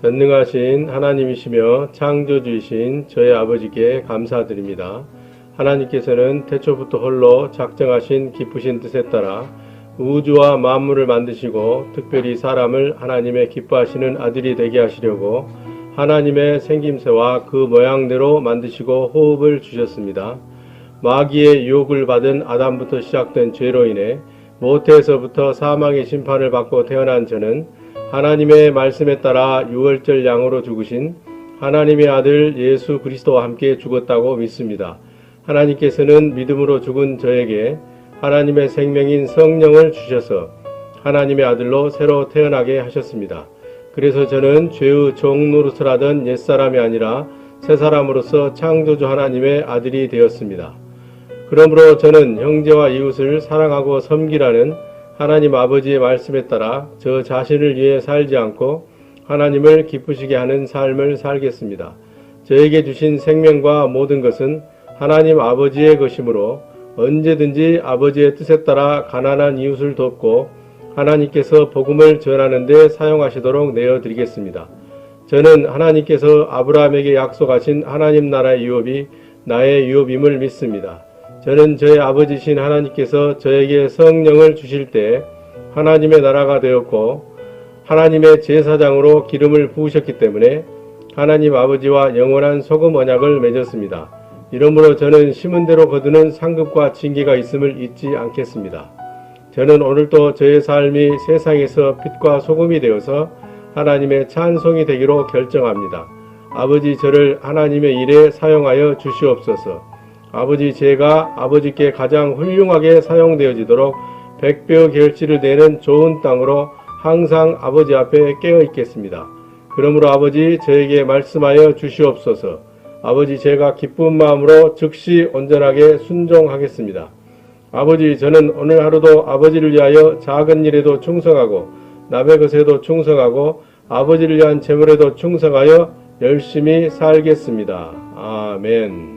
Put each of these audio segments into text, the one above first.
전능하신 하나님이시며 창조주이신 저희 아버지께 감사드립니다. 하나님께서는 태초부터 홀로 작정하신 기쁘신 뜻에 따라 우주와 만물을 만드시고 특별히 사람을 하나님의 기뻐하시는 아들이 되게 하시려고 하나님의 생김새와 그 모양대로 만드시고 호흡을 주셨습니다. 마귀의 유혹을 받은 아담부터 시작된 죄로 인해 모태에서부터 사망의 심판을 받고 태어난 저는 하나님의 말씀에 따라 유월절 양으로 죽으신 하나님의 아들 예수 그리스도와 함께 죽었다고 믿습니다. 하나님께서는 믿음으로 죽은 저에게 하나님의 생명인 성령을 주셔서 하나님의 아들로 새로 태어나게 하셨습니다. 그래서 저는 죄의 종 노릇을 하던 옛사람이 아니라 새사람으로서 창조주 하나님의 아들이 되었습니다. 그러므로 저는 형제와 이웃을 사랑하고 섬기라는 하나님 아버지의 말씀에 따라 저 자신을 위해 살지 않고 하나님을 기쁘시게 하는 삶을 살겠습니다. 저에게 주신 생명과 모든 것은 하나님 아버지의 것이므로 언제든지 아버지의 뜻에 따라 가난한 이웃을 돕고 하나님께서 복음을 전하는 데 사용하시도록 내어드리겠습니다. 저는 하나님께서 아브라함에게 약속하신 하나님 나라의 유업이 나의 유업임을 믿습니다. 저는 저의 아버지신 하나님께서 저에게 성령을 주실 때 하나님의 나라가 되었고 하나님의 제사장으로 기름을 부으셨기 때문에 하나님 아버지와 영원한 소금 언약을 맺었습니다. 이러므로 저는 심은 대로 거두는 상급과 징계가 있음을 잊지 않겠습니다. 저는 오늘도 저의 삶이 세상에서 빛과 소금이 되어서 하나님의 찬송이 되기로 결정합니다. 아버지, 저를 하나님의 일에 사용하여 주시옵소서. 아버지, 제가 아버지께 가장 훌륭하게 사용되어지도록 백배의 결실을 내는 좋은 땅으로 항상 아버지 앞에 깨어 있겠습니다. 그러므로 아버지, 저에게 말씀하여 주시옵소서. 아버지, 제가 기쁜 마음으로 즉시 온전하게 순종하겠습니다. 아버지, 저는 오늘 하루도 아버지를 위하여 작은 일에도 충성하고 남의 것에도 충성하고 아버지를 위한 재물에도 충성하여 열심히 살겠습니다. 아멘.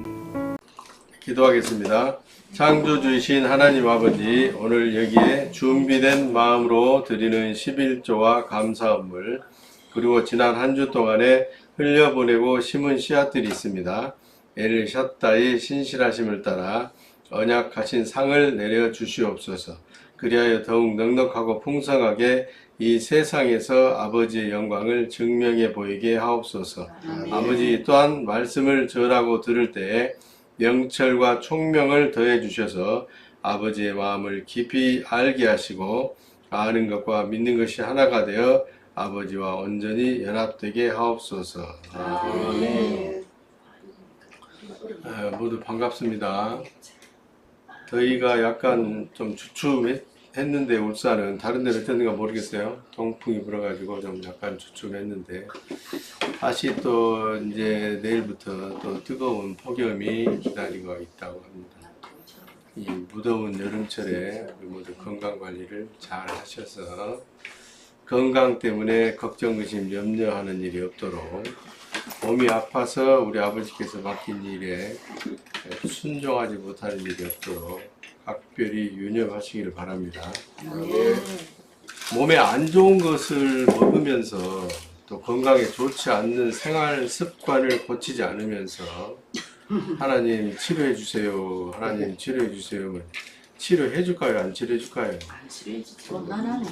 기도하겠습니다. 창조주이신 하나님 아버지, 오늘 여기에 준비된 마음으로 드리는 11조와 감사함을 그리고 지난 한 주 동안에 흘려보내고 심은 씨앗들이 있습니다. 엘 샤다의 신실하심을 따라 언약하신 상을 내려 주시옵소서. 그리하여 더욱 넉넉하고 풍성하게 이 세상에서 아버지의 영광을 증명해 보이게 하옵소서. 아버지 또한 말씀을 전하고 들을 때에 명철과 총명을 더해 주셔서 아버지의 마음을 깊이 알게 하시고 아는 것과 믿는 것이 하나가 되어 아버지와 온전히 연합되게 하옵소서. 아멘. 모두 반갑습니다. 더위가 약간 좀 주춤했는데 울산은 다른 데는 어땠는가 모르겠어요. 동풍이 불어가지고 좀 약간 주춤했는데 다시 또 이제 내일부터 또 뜨거운 폭염이 기다리고 있다고 합니다. 이 무더운 여름철에 우리 모두 건강 관리를 잘 하셔서 건강 때문에 걱정, 의심, 염려하는 일이 없도록 몸이 아파서 우리 아버지께서 맡긴 일에 순종하지 못하는 일이 없도록 각별히 유념하시기를 바랍니다. 몸에 안 좋은 것을 먹으면서 또 건강에 좋지 않는 생활 습관을 고치지 않으면서 하나님 치료해 주세요. 하나님 치료해 주세요. 치료해 줄까요? 안 치료해 줄까요? 안 치료해주지. 곤란하네.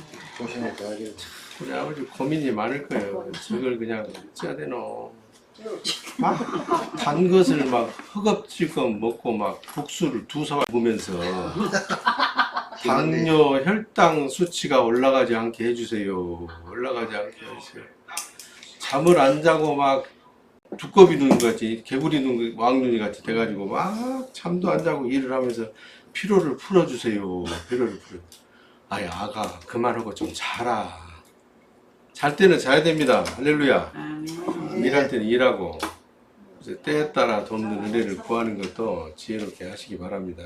우리 아버지 고민이 많을 거예요. 저걸 그냥 어찌해야 되노? 막 단 것을 막 허겁지겁 먹고 막 국수를 두 사발 보면서 당뇨, 혈당 수치가 올라가지 않게 해주세요. 올라가지 않게 해주세요. 잠을 안 자고 막 두꺼비 눈 같이 개구리 눈 왕눈이 같이 돼가지고 막 잠도 안 자고 일을 하면서 피로를 풀어주세요. 피로를 풀어. 아이 아가 그만하고 좀 자라. 잘 때는 자야 됩니다. 할렐루야. 일할 때는 일하고 때에 따라 돈 은혜를 구하는 것도 지혜롭게 하시기 바랍니다.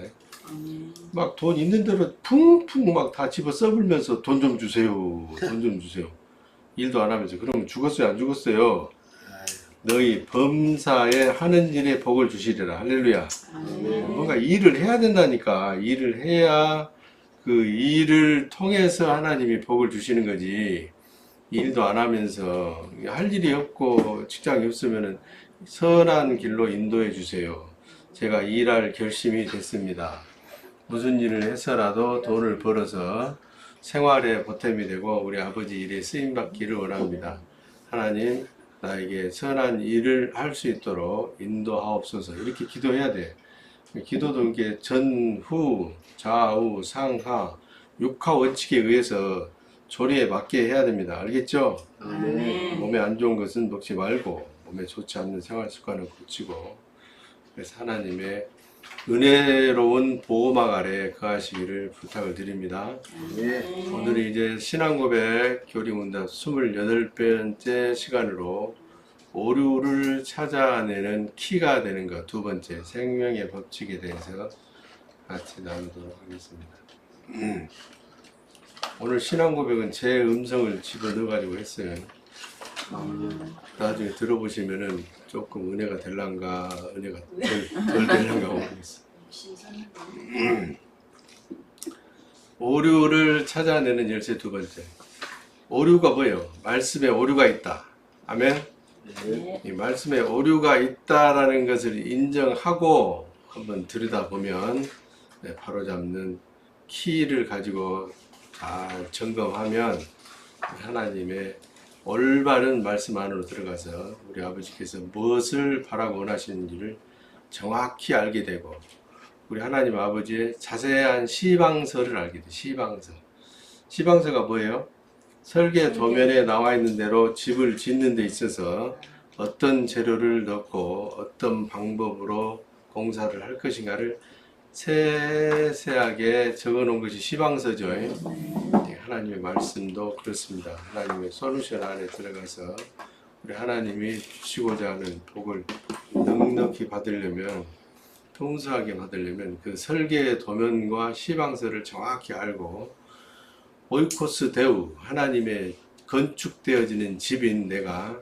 막 돈 있는 대로 풍풍 막 다 집어 써불면서 돈 좀 주세요. 돈 좀 주세요. 일도 안 하면서 그러면 죽었어요? 안 죽었어요? 너희 범사에 하는 일에 복을 주시리라. 할렐루야. 뭔가 일을 해야 된다니까. 일을 해야 그 일을 통해서 하나님이 복을 주시는 거지. 일도 안 하면서 할 일이 없고 직장이 없으면은 선한 길로 인도해 주세요. 제가 일할 결심이 됐습니다. 무슨 일을 해서라도 돈을 벌어서 생활에 보탬이 되고 우리 아버지 일에 쓰임 받기를 원합니다. 하나님 나에게 선한 일을 할 수 있도록 인도하옵소서. 이렇게 기도해야 돼. 기도도 이렇게 전후, 좌우, 상하, 육하 원칙에 의해서 조리에 맞게 해야 됩니다. 알겠죠? 몸에 안 좋은 것은 먹지 말고 몸에 좋지 않는 생활 습관을 고치고 그래서 하나님의 은혜로운 보호막 아래 거하시기를 부탁을 드립니다. 오늘이 이제 신앙고백 교리문답 28번째 시간으로 오류를 찾아내는 키가 되는 것 두 번째 생명의 법칙에 대해서 같이 나누도록 하겠습니다. 오늘 신앙고백은 제 음성을 집어넣어 가지고 했어요. 나중에 들어보시면은 조금 은혜가 될란가 은혜가 덜 될란가 모르겠어요. 오류를 찾아내는 열쇠 두 번째. 오류가 뭐예요? 말씀에 오류가 있다. 아멘. 이 말씀에 오류가 있다라는 것을 인정하고 한번 들여다보면 바로잡는 키를 가지고 잘 점검하면 하나님의 올바른 말씀 안으로 들어가서 우리 아버지께서 무엇을 바라고 원하시는지를 정확히 알게 되고 우리 하나님 아버지의 자세한 시방서를 알게 돼. 시방서가 뭐예요? 설계 도면에 나와 있는 대로 집을 짓는 데 있어서 어떤 재료를 넣고 어떤 방법으로 공사를 할 것인가를 세세하게 적어 놓은 것이 시방서죠. 하나님의 말씀도 그렇습니다. 하나님의 솔루션 안에 들어가서 우리 하나님이 주시고자 하는 복을 넉넉히 받으려면 풍성하게 받으려면 그 설계의 도면과 시방서를 정확히 알고 오이코스 데우 하나님의 건축되어지는 집인 내가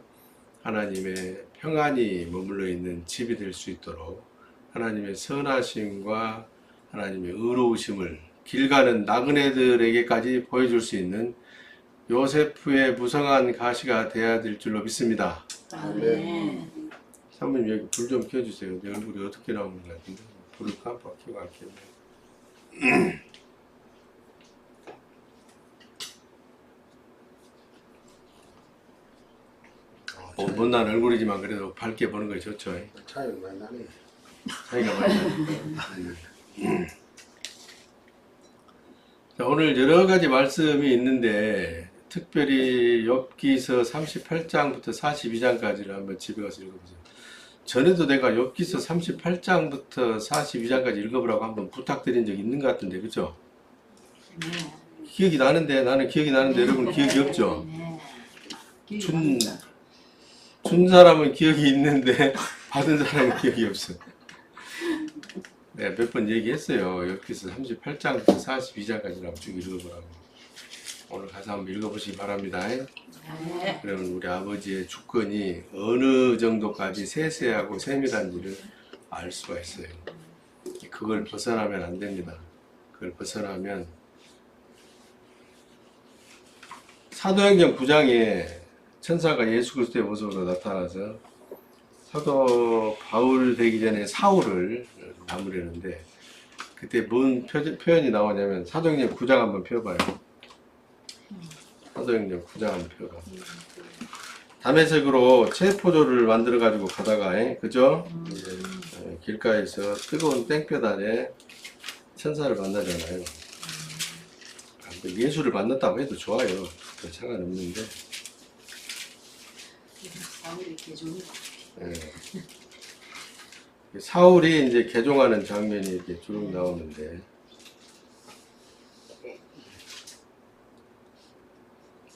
하나님의 평안이 머물러 있는 집이 될 수 있도록 하나님의 선하심과 하나님의 의로우심을 길 가는 나그네들에게까지 보여줄 수 있는 요세프의 무성한 가시가 되어야 될 줄로 믿습니다. 아멘. 사모님 여기 불 좀 켜주세요. 내 얼굴이 어떻게 나오는 것 같은데 불을 깜빡 켜고 안 켰네. 못난 얼굴이지만 그래도 밝게 보는 것이 좋죠. 차이가 많이 나네. 차이가 많이 나요. 자, 오늘 여러 가지 말씀이 있는데 특별히 욥기서 38장부터 42장까지를 한번 집에 가서 읽어보세요. 전에도 내가 욥기서 38장부터 42장까지 읽어보라고 한번 부탁드린 적 있는 것 같은데, 그죠? 네. 기억이 나는데, 나는 기억이 나는데 여러분 기억이 없죠? 네. 준 사람은 기억이 있는데 받은 사람은 기억이 없어. 내가 몇 번 얘기했어요. 욥기서 38장부터 42장까지라고 쭉 읽어보라고. 오늘 가서 한번 읽어보시기 바랍니다. 네. 그러면 우리 아버지의 주권이 어느 정도까지 세세하고 세밀한지를 알 수가 있어요. 그걸 벗어나면 안 됩니다. 그걸 벗어나면 사도행전 9장에 천사가 예수 그리스도의 모습으로 나타나서 사도 바울 되기 전에 사울을 나무려는데 그때 뭔 표현이 나오냐면 사도행전 9장 한번 펴봐요. 사도행전 9장 한번 펴봐. 담에색으로 체포조를 만들어 가지고 가다가 그죠? 길가에서 뜨거운 땡볕 아래 천사를 만나잖아요. 예수를 만났다고 해도 좋아요. 상관없는데. 사울이 개종이 사울이 이제 개종하는 장면이 이렇게 쭉 나오는데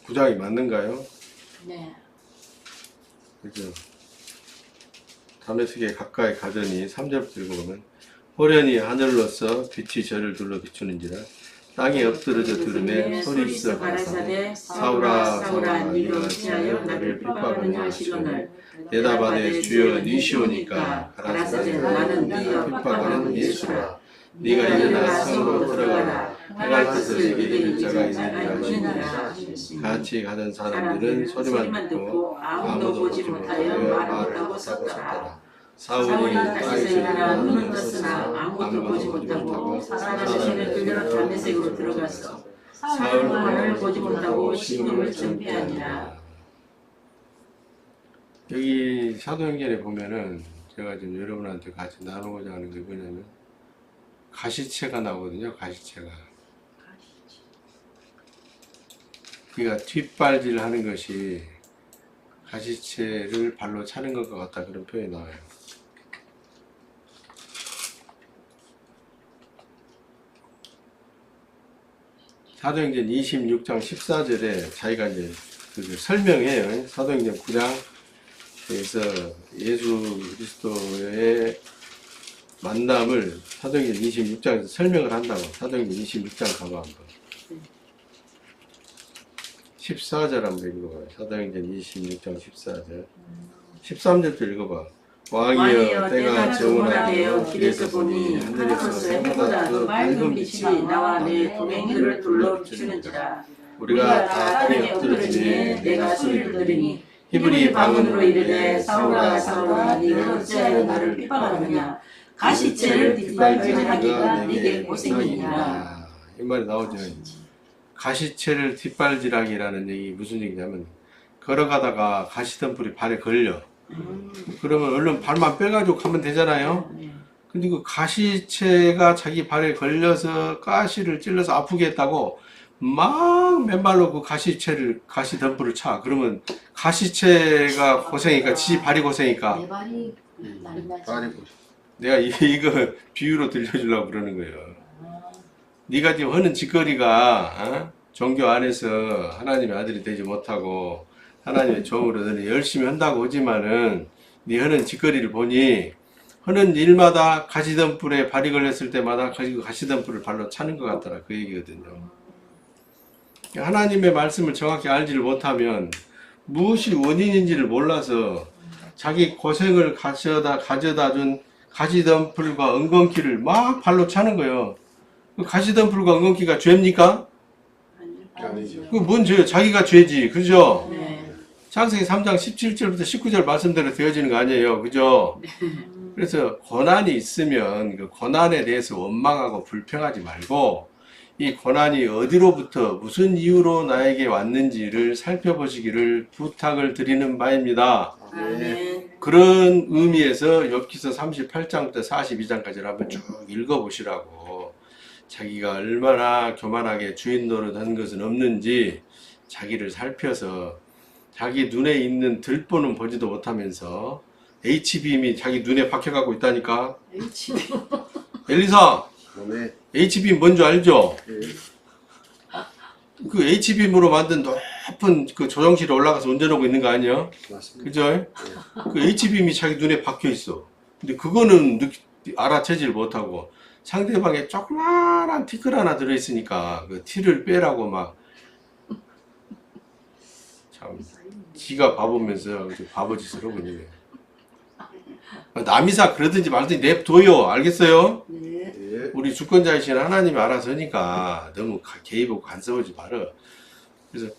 구장이 맞는가요? 네. 그죠? 다메섹에 가까이 가더니 3절부터 읽어보면 호련히 하늘로서 빛이 저를 둘러 비추는지라 땅에 엎드러져 들으매 소리있어 가라사대 사울아 사울아 네가 어찌하여 나를 핍박하느냐 하시거늘 대답하되 주여 니시오니까 가라사대 나는 네가 핍박하는 예수라 네가 일어나 성으로 들어가라 해갈 뜻을 네게 이를 자가 있느니라 하시니라 같이 가던 사람들은 소리만 듣고 아무도 보지 못하여 말을 못하고 섰더라 사울이 땅에서 일어나 눈을 떴으나 아무도 보지 못하고 사람의 신을 끌려 담메색으로 들어가서 사울만을 보지 못하고 신임을 전폐하니라. 여기 사도행전에 보면은 제가 지금 여러분한테 같이 나누고자 하는 게 뭐냐면 가시채가 나오거든요. 가시채가. 그러니까 뒷발질 하는 것이 가시채를 발로 차는 것 같다 그런 표현이 나와요. 사도행전 26장 14절에 자기가 이제 그 설명해요. 사도행전 9장에서 예수 그리스도의 만남을 사도행전 26장에서 설명을 한다고. 사도행전 26장 가봐 한번. 14절 한번 읽어봐요. 사도행전 26장 14절. 13절도 읽어봐. 왕이여 때가 정원하되어 길에서 보니 하늘에서 해보다 더 맑은 빛이 나와 내 동행들을 둘러 비추는지라. 우리가 다 땅에 엎드러지니 내가 소리를 들으니 히브리 방언으로 이르되 사울아 사울아 네가 어찌하여 나를 핍박하느냐 가시채를 뒷발질하기가 네게 고생이니라. 이 말이 나오죠. 가시채를 뒷발질하기라는 얘기 무슨 얘기냐면 걸어가다가 가시덤불이 발에 걸려. 그러면 얼른 발만 빼가지고 가면 되잖아요. 근데 그 가시채가 자기 발에 걸려서 가시를 찔러서 아프게 했다고 막 맨발로 그 가시덤불을 차. 그러면 가시채가 고생이니까 지 발이 고생이니까 내 발이 날이 나지. 내가 이거 비유로 들려주려고 그러는 거예요. 네가 지금 하는 짓거리가 종교 안에서 하나님의 아들이 되지 못하고 하나님의 종으로 너는 열심히 한다고 하지만은 네 하는 짓거리를 보니 하는 일마다 가시덤불에 발이 걸렸을 때마다 가시덤불을 발로 차는 것 같더라 그 얘기거든요. 하나님의 말씀을 정확히 알지를 못하면 무엇이 원인인지를 몰라서 자기 고생을 가져다 준 가시덤불과 엉겅퀴를 막 발로 차는 거예요. 그 가시덤불과 엉겅퀴가 죄입니까? 아니죠. 그 뭔 죄예요? 자기가 죄지, 그죠? 네. 창세기 3장 17절부터 19절 말씀대로 되어지는 거 아니에요, 그죠? 그래서 고난이 있으면 그 고난에 대해서 원망하고 불평하지 말고 이 고난이 어디로부터 무슨 이유로 나에게 왔는지를 살펴보시기를 부탁을 드리는 바입니다. 아멘. 그런 의미에서 욥기서 38장부터 42장까지를 한번 쭉 읽어보시라고. 자기가 얼마나 교만하게 주인 노릇한 것은 없는지 자기를 살펴서 자기 눈에 있는 들보는 보지도 못하면서 H빔이 자기 눈에 박혀가고 있다니까. H. 엘리사, 아멘. H빔 뭔지 알죠? 예. 그 H빔으로 만든 높은 그 조정실에 올라가서 운전하고 있는 거 아니야? 맞습니다. 그죠? 그 H빔이 자기 눈에 박혀 있어. 근데 그거는 알아채질 못하고 상대방에 조그마한 티끌 하나 들어있으니까 그 티를 빼라고 막 참 지가 바보면서 바보짓을 하고 있는 거야. 남이사 그러든지 말든지 냅둬요. 알겠어요? 네. 예. 우리 주권자이신 하나님이 알아서 하니까 너무 개입하고 간섭하지 말아. 그래서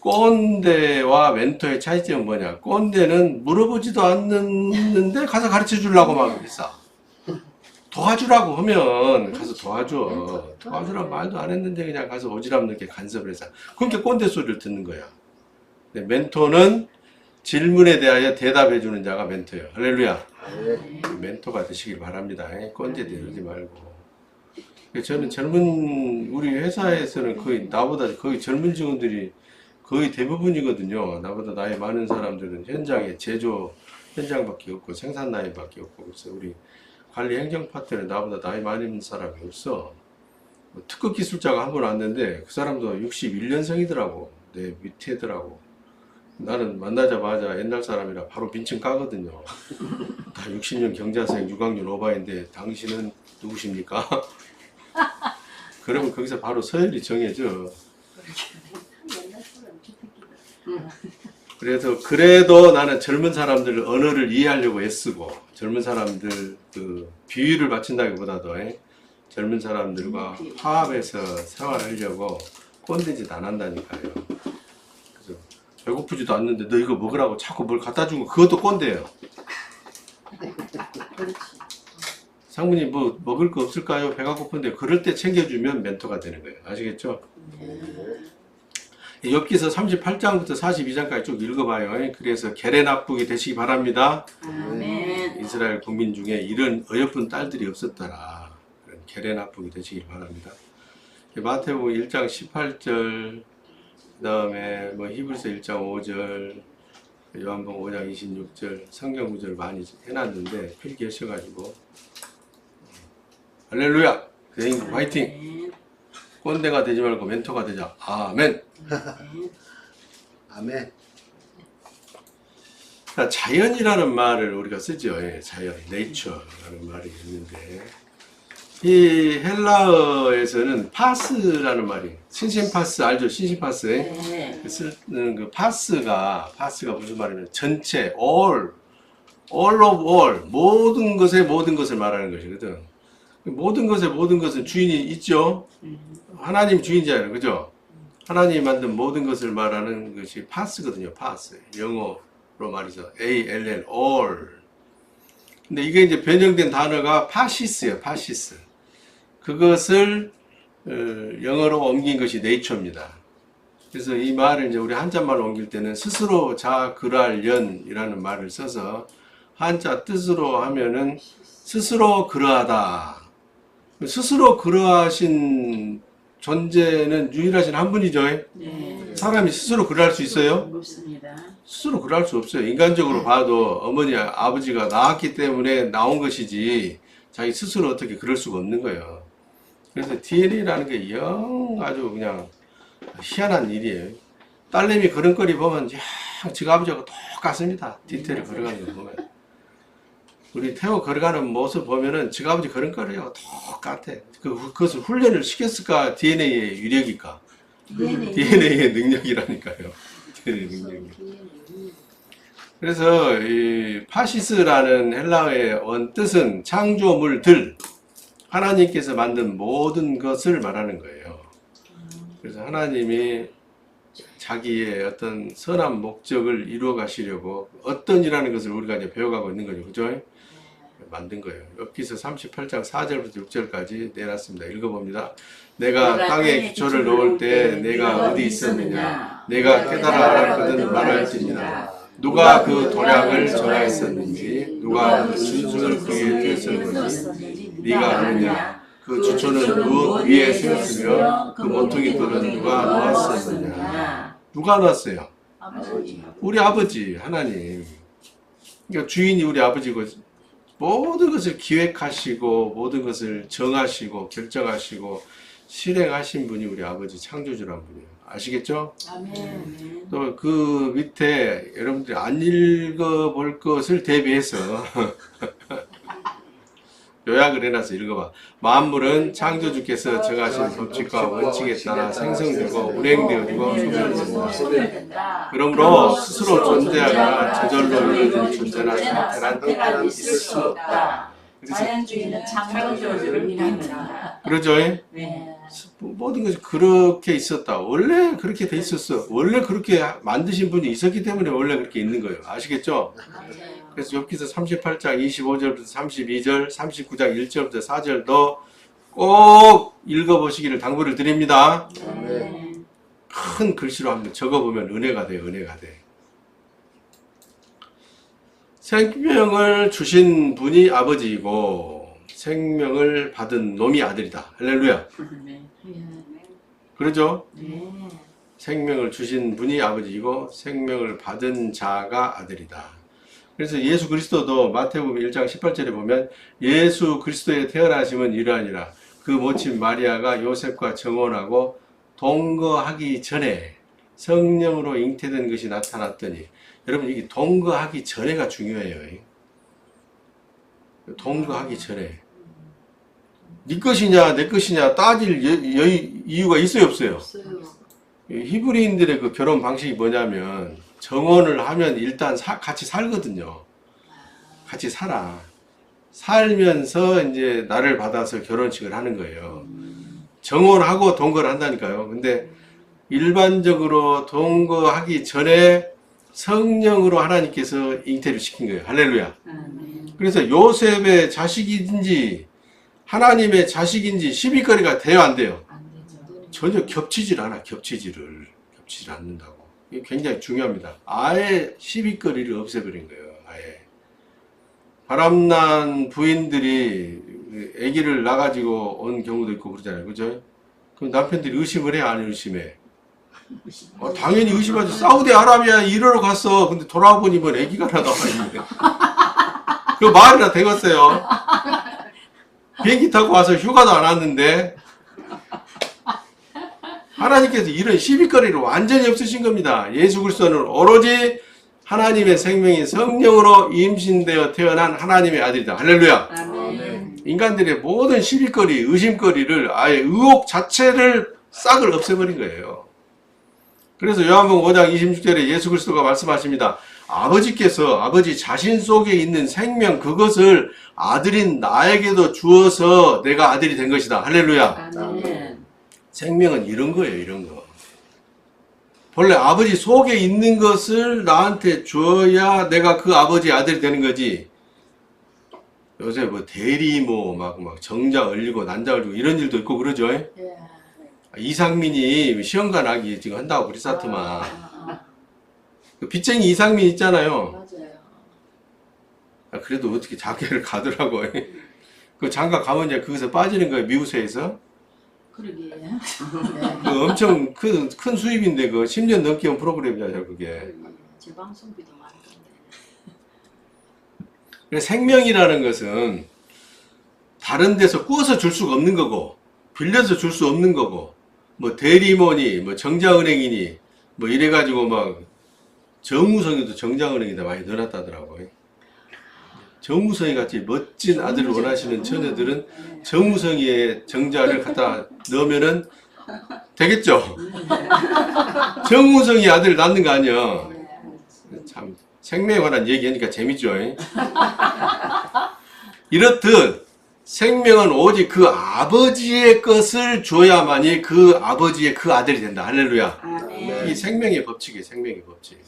꼰대와 멘토의 차이점은 뭐냐? 꼰대는 물어보지도 않는데 가서 가르쳐 주려고 막 있어. 도와주라고 하면 가서 도와줘. 도와주라고 말도 안 했는데 그냥 가서 오지랖 넓게 간섭을 해서. 그러니까 꼰대 소리를 듣는 거야. 근데 멘토는 질문에 대하여 대답해 주는 자가 멘토예요. 할렐루야. 예. 멘토가 되시길 바랍니다. 꼰대 되지 말고. 저는 젊은 우리 회사에서는 거의 나보다 거의 젊은 직원들이 거의 대부분이거든요. 나보다 나이 많은 사람들은 현장에 제조 현장밖에 없고 생산 라인밖에 없고 그래서 우리 관리 행정 파트는 나보다 나이 많은 사람이 없어. 특급 기술자가 한 분 왔는데 그 사람도 61년생이더라고. 내 밑에더라고. 나는 만나자마자 옛날 사람이라 바로 빈층 까거든요. 다 60년 경자생 유강률 오바인데 당신은 누구십니까? 그러면 거기서 바로 서열이 정해져. 그래서 그래도 나는 젊은 사람들 언어를 이해하려고 애쓰고 젊은 사람들 그 비유를 바친다기보다도 젊은 사람들과 화합해서 생활하려고 꼰대짓 안 한다니까요. 그래서 배고프지도 않는데 너 이거 먹으라고 자꾸 뭘 갖다 주고 그것도 꼰대예요. 그렇지. 상무님 뭐 먹을 거 없을까요? 배가 고픈데 그럴 때 챙겨주면 멘토가 되는 거예요. 아시겠죠? 엽기서 38장부터 42장까지 쭉 읽어봐요. 그래서 계례 납북이 되시기 바랍니다. 아멘. 이스라엘 국민 중에 이런 어여쁜 딸들이 없었더라. 그런 계례 납북이 되시길 바랍니다. 마태복음 1장 18절, 그 다음에 뭐 히브리서 1장 5절, 요한복음 5장 26절 성경 구절 많이 해놨는데 필기하셔가지고 할렐루야! 대인국 화이팅! 꼰대가 되지 말고 멘토가 되자. 아멘! 아멘. 자, 자연이라는 말을 우리가 쓰죠. 예, 자연, 네이처라는 말이 있는데 이 헬라어에서는 파스라는 말이 신신파스 알죠? 신신파스 네. 쓰는 그 파스가 무슨 말이냐면 전체 all of all 모든 것의 모든 것을 말하는 것이거든. 모든 것의 모든 것은 주인이 있죠. 하나님 주인이잖아요, 그죠? 하나님이 만든 모든 것을 말하는 것이 파스거든요. 파스 영어로 말해서 ALL all. 근데 이게 이제 변형된 단어가 파시스예요. 파시스. 그것을 영어로 옮긴 것이 네이처입니다. 그래서 이 말을 이제 우리 한자말로 옮길 때는 스스로 자 그랄련이라는 말을 써서 한자 뜻으로 하면은 스스로 그러하다. 스스로 그러하신 존재는 유일하신 한 분이죠. 네. 사람이 스스로 그러할 수 있어요? 없습니다. 스스로 그럴 수 없어요. 인간적으로 봐도 어머니, 아버지가 낳았기 때문에 나온 것이지 자기 스스로 어떻게 그럴 수가 없는 거예요. 그래서 DNA라는 게 영 아주 그냥 희한한 일이에요. 딸내미 걸음걸이 보면 야, 지가 아버지하고 똑같습니다. 디테일을 걸어가는 거 보면. 우리 태호 걸어가는 모습 보면은 지가 아버지 걸음걸이하고 똑같아. 그것을 훈련을 시켰을까? DNA의 위력일까? DNA의 능력이라니까요. DNA의 능력이. 그래서 이 파시스라는 헬라어의 원뜻은 창조물들, 하나님께서 만든 모든 것을 말하는 거예요. 그래서 하나님이 자기의 어떤 선한 목적을 이루어 가시려고 어떤 일하는 것을 우리가 이제 배워가고 있는 거죠. 그죠? 만든 거예요. 엽기서 38장 4절부터 6절까지 내놨습니다. 읽어봅니다. 내가 땅에 기초를 놓을 때 내가 어디 있었느냐? 내가 깨달아 알았거든 말할지니라. 누가 그 도량을 정하였었는지, 누가 그 준수를 그에게 주었었는지 네가 아느냐? 그 주초는 누구 위에 세웠으며 그 모퉁이 돌은 누가 놓았었느냐? 누가 놓았어요? 아버지. 우리 아버지 하나님. 그러니까 주인이 우리 아버지고 모든 것을 기획하시고 모든 것을 정하시고 결정하시고 실행하신 분이 우리 아버지 창조주란 분이에요. 아시겠죠? 아멘. 또 그 밑에 여러분들이 안 읽어볼 것을 대비해서 요약을 해놔서 읽어봐. 만물은 창조주께서 정하신 법칙과 원칙에 따라 생성되고 운행되어지고 소멸된다. 그러므로 스스로 존재하거나 저절로 이루어진 존재나 상태란 있을 수 없다. 자연주의는 창조주를 일한다. 그러죠? 네. 모든 것이 그렇게 있었다. 원래 그렇게 돼 있었어. 원래 그렇게 만드신 분이 있었기 때문에 원래 그렇게 있는 거예요. 아시겠죠? 맞아요. 그래서 욥기서 38장 25절부터 32절, 39장 1절부터 4절도 꼭 읽어보시기를 당부를 드립니다. 네. 큰 글씨로 한번 적어보면 은혜가 돼요. 은혜가 돼. 생명을 주신 분이 아버지이고 생명을 받은 놈이 아들이다. 할렐루야. 네. 그러죠? 네. 생명을 주신 분이 아버지이고 생명을 받은 자가 아들이다. 그래서 예수 그리스도도 마태복음 1장 18절에 보면 예수 그리스도의 태어나심은 이러하니라. 그 모친 마리아가 요셉과 정혼하고 동거하기 전에 성령으로 잉태된 것이 나타났더니, 여러분 이게 동거하기 전에가 중요해요. 동거하기 전에 네 것이냐 내 것이냐 따질 이유가 있어요 없어요? 없어요. 히브리인들의 그 결혼 방식이 뭐냐면 정혼을 하면 일단 같이 살거든요. 같이 살아. 살면서 이제 나를 받아서 결혼식을 하는 거예요. 정혼하고 동거를 한다니까요. 근데 일반적으로 동거하기 전에 성령으로 하나님께서 잉태를 시킨 거예요. 할렐루야. 그래서 요셉의 자식인지 하나님의 자식인지 시비거리가 돼요 안 돼요? 안 되죠. 전혀 겹치질 않아. 겹치지 않는다고. 이게 굉장히 중요합니다. 아예 시비거리를 없애버린 거예요. 아예. 바람난 부인들이 아기를 낳아가지고 온 경우도 있고 그러잖아요. 그죠? 그럼 남편들이 의심을 해? 안 의심해? 당연히 의심하죠. 사우디아라비아 일하러 갔어. 근데 돌아와 보니 뭐 아기가 하나 나와 있는데. 그 말이나 되겠어요. 비행기 타고 와서 휴가도 안 왔는데 하나님께서 이런 시비거리를 완전히 없으신 겁니다. 예수 그리스도는 오로지 하나님의 생명이 성령으로 임신되어 태어난 하나님의 아들이다. 할렐루야. 아멘. 인간들의 모든 시비거리, 의심거리를 아예 의혹 자체를 싹을 없애버린 거예요. 그래서 요한복음 5장 26절에 예수 그리스도가 말씀하십니다. 아버지께서 아버지 자신 속에 있는 생명 그것을 아들인 나에게도 주어서 내가 아들이 된 것이다. 할렐루야. 아멘. 생명은 이런 거예요. 이런 거. 본래 아버지 속에 있는 것을 나한테 줘야 내가 그 아버지의 아들이 되는 거지. 요새 뭐 대리모 막 정자 얼리고 난자 얼리고 이런 일도 있고 그러죠. 예. 이상민이 시험관 하기 지금 한다고 그랬었더만. 그 빚쟁이 이상민 있잖아요. 맞아요. 그래도 어떻게 자기를 가더라고. 그 장가 가면 이제 거기서 빠지는 거예요. 미우새에서. 그러게. 그 엄청 큰 수입인데 그 10년 넘게 온 프로그램이잖아요. 그게. 제 방송비도 많이 던데. 그래서 생명이라는 것은 다른 데서 구워서 줄 수가 없는 거고 빌려서 줄 수 없는 거고 뭐 대리모니 뭐 정자은행이니 뭐 이래가지고 막 정우성이도 정자은행에다 많이 넣어놨다더라고요. 정우성이 같이 멋진 아들을 원하시는 처녀들은 정우성이의 정자를 갖다 넣으면은 되겠죠? 정우성이 아들을 낳는 거 아니야. 참 생명에 관한 얘기하니까 재밌죠? 이렇듯 생명은 오직 그 아버지의 것을 줘야만이 그 아버지의 그 아들이 된다. 할렐루야. 아멘. 이 생명의 법칙이에요. 생명의 법칙.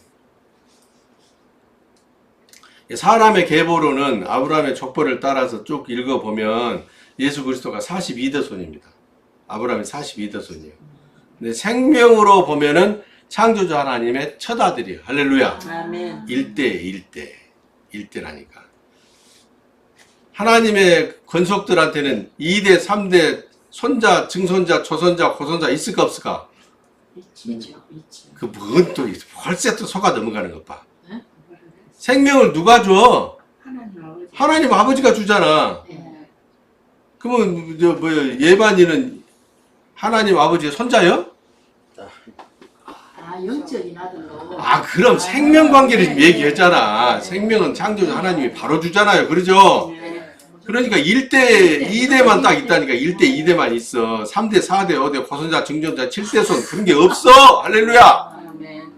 사람의 계보로는 아브라함의 족보를 따라서 쭉 읽어보면 예수 그리스도가 42더손입니다. 아브라함이 42더손이에요. 근데 생명으로 보면은 창조주 하나님의 첫 아들이에요. 할렐루야. 아멘. 1대라니까. 하나님의 권속들한테는 2대, 3대, 손자, 증손자, 초손자, 고손자 있을까 없을까? 있죠. 있죠. 그 뭔 또 벌써 또 속아 넘어가는 것 봐. 생명을 누가 줘? 하나님 아버지. 하나님 아버지가 주잖아. 네. 그러면 저 뭐야 예반이는 하나님 아버지의 손자요? 아, 영적인 아들로. 아 그럼 생명 관계를 지금 얘기했잖아. 생명은 창조주 하나님이 바로 주잖아요. 그러죠? 네. 그러니까 1대 2대만 딱 있다니까. 1대 2대만 있어. 3대 4대 5대 고손자 증손자 7대 손 그런 게 없어. 할렐루야. 아멘.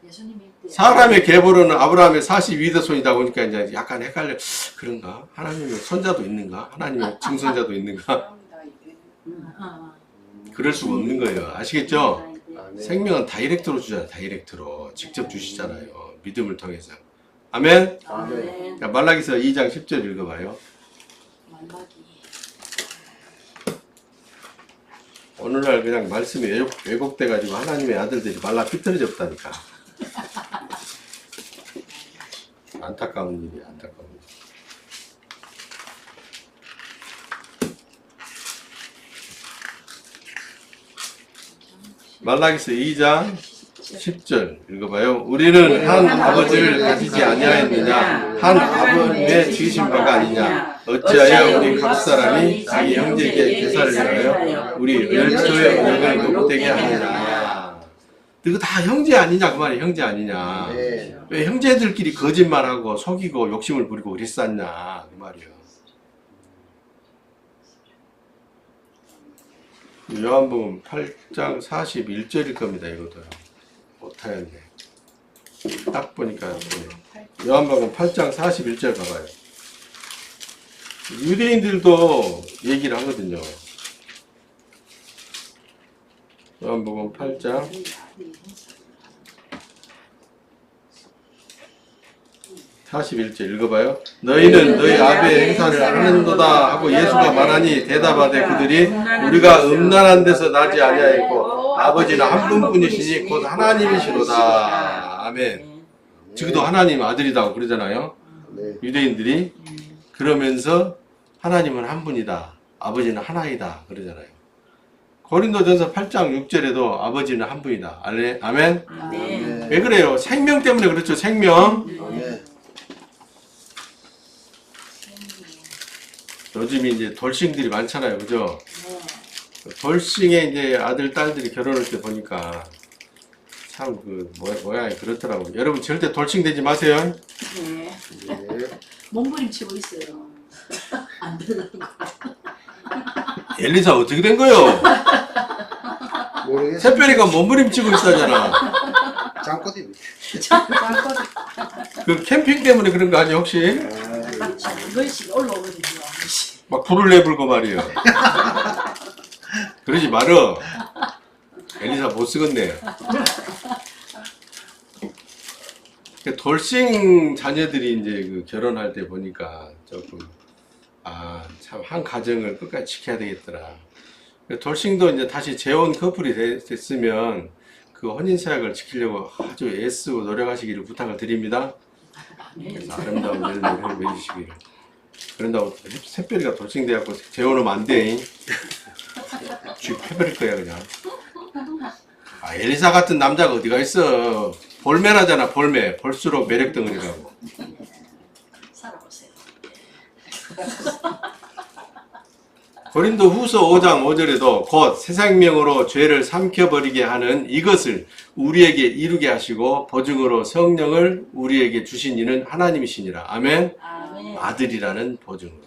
예수님이 있대. 사람의 계보로는 아브라함의 42대 손이다 보니까 이제 약간 헷갈려. 그런가? 하나님의 손자도 있는가? 하나님의 증손자도 있는가? 아, 그럴 수가 없는 거예요. 아시겠죠? 아멘. 생명은 다이렉트로 주잖아요. 다이렉트로. 직접 주시잖아요. 믿음을 통해서. 아멘? 아멘. 자, 말라기서 2장 10절 읽어봐요. 말라기. 오늘날 그냥 말씀이 왜곡돼가지고 하나님의 아들들이 말라 삐뚤어져 없다니까. 안타까운 일이야, 안타까운 일. 말라기서 2장 10절 읽어봐요. 우리는 한 아버지를 가지지 아니하였느냐? 한 아버지의 지으신 바가 아니냐? 어찌하여 우리 각 사람이 자기 형제에게 제사를 드려요? 우리 열조의 언약을 못되게 하느냐? 이거 다 형제 아니냐 그 말이에요. 형제 아니냐? 네. 왜 형제들끼리 거짓말하고 속이고 욕심을 부리고 그랬었냐 그 말이에요. 요한복음 8장 41절일 겁니다. 이것도요. 못하였네. 딱 보니까 요한복음 8장 41절 가봐요. 유대인들도 얘기를 하거든요. 요한복음 8장 41절 읽어봐요. 너희는 너희 아비의 행사를 하는도다 하고 예수가 말하니 대답하되 그들이 우리가 음란한 데서 나지 아니하였고 아버지는 한 분뿐이시니 곧 하나님이시로다. 아멘. 지금도 하나님 아들이라고 그러잖아요. 네. 유대인들이. 그러면서 하나님은 한 분이다. 아버지는 하나이다. 그러잖아요. 고린도전서 8장 6절에도 아버지는 한 분이다. 아멘. 아멘. 왜 그래요? 생명 때문에 그렇죠. 생명. 아멘. 요즘에 이제 돌싱들이 많잖아요. 그죠? 네. 돌싱의 이제 아들, 딸들이 결혼할 때 보니까 참 그 모양이 그렇더라고요. 여러분 절대 돌싱 되지 마세요. 네. 네. 몸부림치고 있어요. 안 되려고. 엘리사 어떻게 된 거요? 모르겠어요. 새별이가 몸부림치고 있다잖아. 장꼬입니다. 그 캠핑 때문에 그런 거 아니야 혹시? 이것이 올라오거든요. 막 불을 내불고 말이요. 그러지 말어. 엘리사 못 쓰겠네. 돌싱 자녀들이 이제 그 결혼할 때 보니까 조금 참 한 가정을 끝까지 지켜야 되겠더라. 돌싱도 이제 다시 재혼 커플이 됐으면 그 혼인 서약을 지키려고 아주 애쓰고 노력하시기를 부탁을 드립니다. 그래서 아름다운 열매를 맺으시기를. 그런다고 새별이가 돌싱돼갖고 재혼하면 안 돼. 쥐 패버릴 거야 그냥. 엘리사 같은 남자가 어디가 있어. 볼매라잖아. 볼매. 볼수록 매력 덩어리라고. 살아보세요. 고린도 후서 5장 5절에도 곧 새 생명으로 죄를 삼켜버리게 하는 이것을 우리에게 이루게 하시고 보증으로 성령을 우리에게 주신 이는 하나님이시니라. 아멘. 아멘. 아들이라는 보증으로.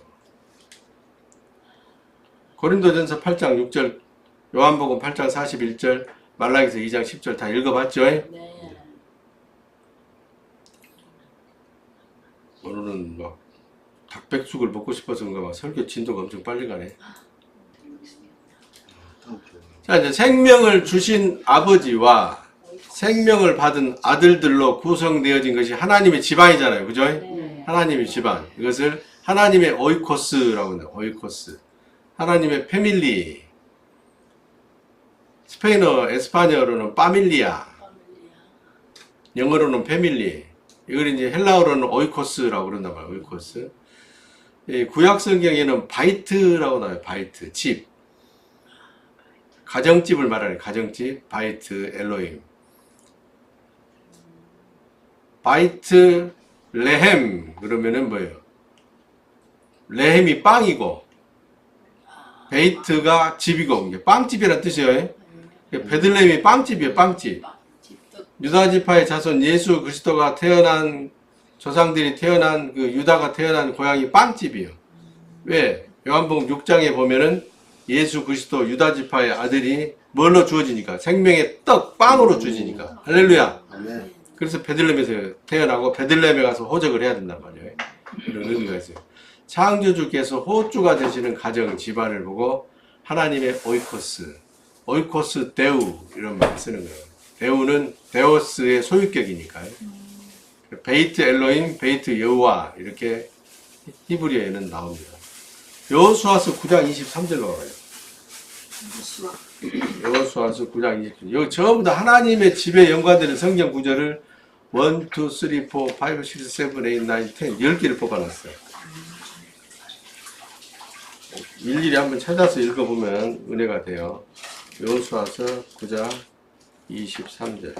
고린도전서 8장 6절, 요한복음 8장 41절, 말라기서 2장 10절 다 읽어봤죠? 네. 오늘은 막 닭백숙을 먹고 싶어서 그런가 막 설교 진도가 엄청 빨리 가네. 자, 이제 생명을 주신 아버지와 생명을 받은 아들들로 구성되어진 것이 하나님의 집안이잖아요. 그죠? 네. 하나님의 집안. 이것을 하나님의 오이코스라고 해요. 오이코스. 하나님의 패밀리. 스페인어, 에스파니어로는 파밀리아. 영어로는 패밀리. 이걸 이제 헬라어로는 오이코스라고 그런단 말이에요. 오이코스. 이 구약 성경에는 바이트라고 나와요. 바이트. 집. 가정집을 말하는 가정집. 바이트 엘로힘. 바이트 레헴 그러면은 뭐예요? 레헴이 빵이고 베이트가 집이고 이게 빵집이라는 뜻이에요. 베들레헴이 빵집이에요. 빵집. 유다지파의 자손 예수 그리스도가 태어난 조상들이 태어난 그 유다가 태어난 고향이 빵집이에요. 왜? 요한복음 6장에 보면은 예수 그리스도 유다지파의 아들이 뭘로 주어지니까 생명의 떡 빵으로 주어지니까 할렐루야. 아멘. 그래서 베들레헴에서 태어나고 베들레헴에 가서 호적을 해야 된단 말이에요. 이런 의미가 있어요. 창조주께서 호주가 되시는 가정 집안을 보고 하나님의 오이코스 데우 이런 말 쓰는 거예요. 데우는 데오스의 소유격이니까요. 베이트 엘로힘, 베이트 여호와 이렇게 히브리어에는 나옵니다. 여호수아서 9장 23절로 가요. 여호수아서 9장 23절. 여기 전부 다 하나님의 집에 연관되는 성경 구절을 1, 2, 3, 4, 5, 6, 7, 8, 9, 10, 10개를 뽑아놨어요. 일일이 한번 찾아서 읽어보면 은혜가 돼요. 여호수아서 9장 23절.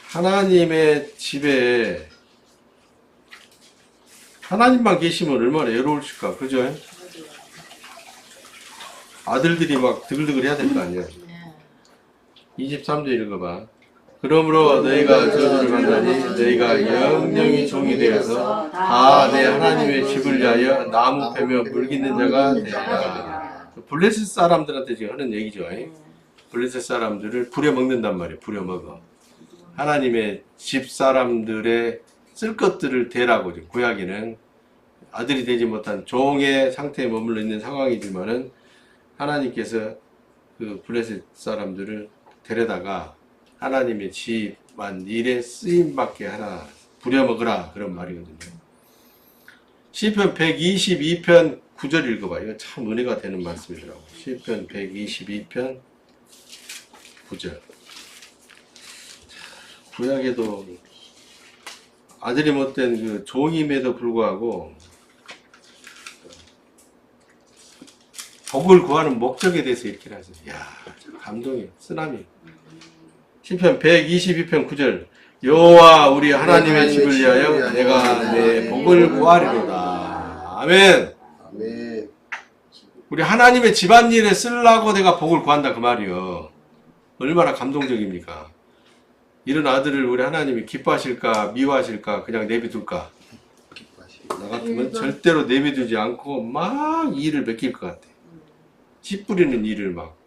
하나님의 집에 하나님만 계시면 얼마나 외로우실까, 그죠? 아들들이 막 드글드글 해야 될 거 아니야. 23절 읽어봐. 그러므로 너희가 저주를 받나니 너희가 영영이 종이 되어서 다 내 하나님의 집을 위하여 나무 패며 물 깃는 자가 되리라. 블레셋 사람들한테 지금 하는 얘기죠. 블레셋 사람들을 부려먹는단 말이에요. 부려먹어. 하나님의 집 사람들의 쓸 것들을 대라고. 구약에는 아들이 되지 못한 종의 상태에 머물러 있는 상황이지만은 하나님께서 그 블레셋 사람들을 데려다가 하나님의 집안 일에 쓰임받게 하라, 부려먹으라, 그런 말이거든요. 시편 122편 9절 읽어봐. 이거 참 은혜가 되는 말씀이더라고. 시편 122편 9절. 구약에도 아들이 못된 그 종임에도 불구하고 복을 구하는 목적에 대해서 이렇게 하죠. 이야, 감동이에요. 쓰나미. 시편 122편 9절. 여호와 우리 하나님의 집을 위하여 내가 내 복을 구하리로다. 아멘. 아멘. 우리 하나님의 집안일에 쓰려고 내가 복을 구한다 그 말이요. 얼마나 감동적입니까? 이런 아들을 우리 하나님이 기뻐하실까 미워하실까 그냥 내비둘까? 나 같으면 절대로 내비두지 않고 막 일을 맡길 것 같아. 씨 뿌리는 일을 막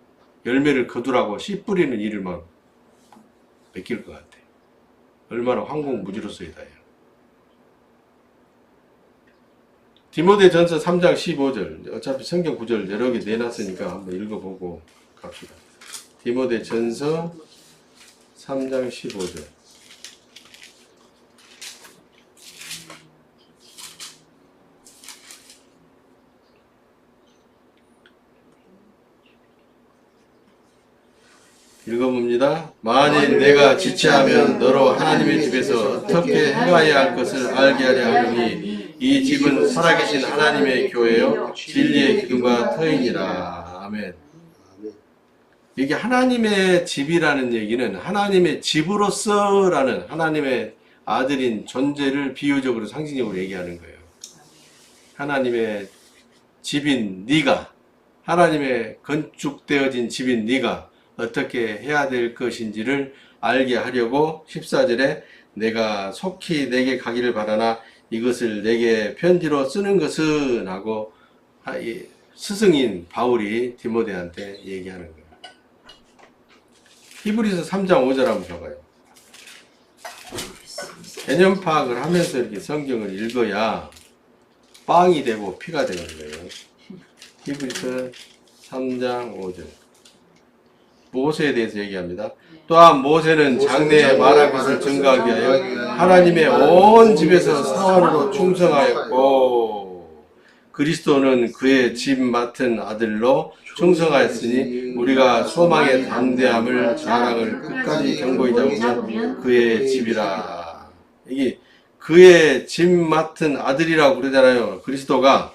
열매를 거두라고 씨 뿌리는 일을 막 맡길 것 같아. 얼마나 황공무지로서이다. 디모데전서 3장 15절. 어차피 성경 구절 여러 개 내놨으니까 한번 읽어보고 갑시다. 디모데전서 3장 15절. 읽어봅니다. 만일 내가 지체하면 너로 하나님의 집에서 어떻게 행하여야 할 것을 알게 하려 하노니 이 집은 살아계신 하나님의 교회요 진리의 기둥과 터이니라. 아멘. 이게 하나님의 집이라는 얘기는 하나님의 집으로서라는 하나님의 아들인 존재를 비유적으로 상징적으로 얘기하는 거예요. 하나님의 집인 네가, 하나님의 건축되어진 집인 네가 어떻게 해야 될 것인지를 알게 하려고 14절에 내가 속히 내게 가기를 바라나 이것을 내게 편지로 쓰는 것은 하고 스승인 바울이 디모데한테 얘기하는 거예요. 히브리서 3장 5절 한번 봐봐요. 개념 파악을 하면서 이렇게 성경을 읽어야 빵이 되고 피가 되는 거예요. 히브리서 3장 5절. 모세에 대해서 얘기합니다. 또한 모세는 장래에 말할 것을 증거하기 위하여 하나님의 온 집에서 사원으로 충성하였고 그리스도는 그의 집 맡은 아들로 충성하였으니 우리가 소망의 담대함을 자랑을 끝까지 경고히 잡으면 그의 집이라. 이게 그의 집 맡은 아들이라고 그러잖아요. 그리스도가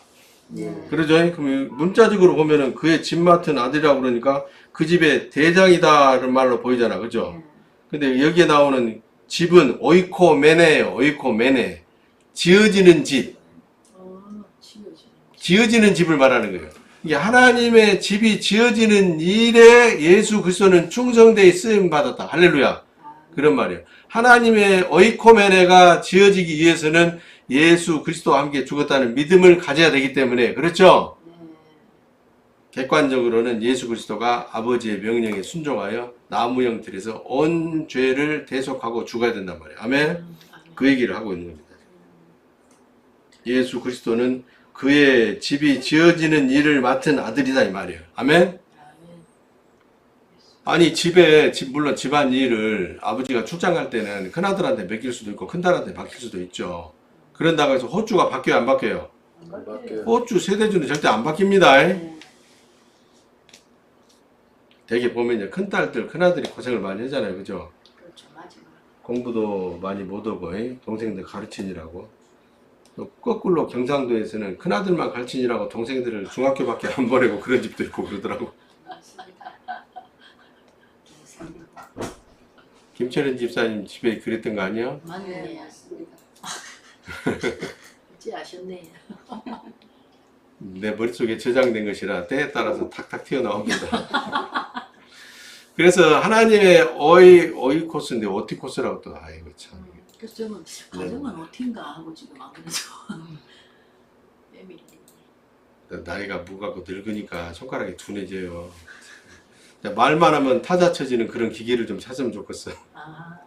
네. 그러죠? 그럼 문자적으로 보면은 그의 집 맡은 아들이라고 그러니까 그 집의 대장이다라는 말로 보이잖아. 그죠? 네. 근데 여기에 나오는 집은 오이코메네예요. 오이코메네. 지어지는 집. 지어지는 지어지는 집을 말하는 거예요. 이게 하나님의 집이 지어지는 일에 예수 그리스도는 충성되어 쓰임 받았다. 할렐루야. 그런 말이에요. 하나님의 오이코메네가 지어지기 위해서는 예수 그리스도와 함께 죽었다는 믿음을 가져야 되기 때문에 그렇죠? 네. 객관적으로는 예수 그리스도가 아버지의 명령에 순종하여 나무 형틀에서 온 죄를 대속하고 죽어야 된단 말이에요. 아멘? 그 얘기를 하고 있는 겁니다. 예수 그리스도는 그의 집이 지어지는 일을 맡은 아들이다 이 말이에요. 아멘? 아니 물론 집안 일을 아버지가 출장 갈 때는 큰아들한테 맡길 수도 있고 큰딸한테 맡길 수도 있죠. 그런다고 해서 호주가 바뀌어요 안 바뀌어요? 안 바뀌어요. 호주 세대주는 절대 안 바뀝니다. 네. 되게 보면 이제 큰딸들 큰아들이 고생을 많이 하잖아요. 그죠? 그렇죠. 맞아. 공부도 많이 못하고 동생들 가르치느라고. 또 거꾸로 경상도에서는 큰아들만 가르치느라고 동생들을 중학교밖에 안 보내고 그런 집도 있고 그러더라고. 맞습니다. 김철현 집사님 집에 그랬던 거 아니에요? 맞네. 맞습니다. 어찌 아셨네. 내 머릿속에 저장된 것이라 때에 따라서 탁탁 튀어나옵니다. 그래서 하나님의 오이코스인데 오티코스라고 또 아이고 참. 그래서 저는 가정은 어딘가 하고 지금 안 그래서 빼밀리. 나이가 무겁고 늙으니까 손가락이 둔해져요. 말만 하면 타자 쳐지는 그런 기계를 좀 찾으면 좋겠어. 아,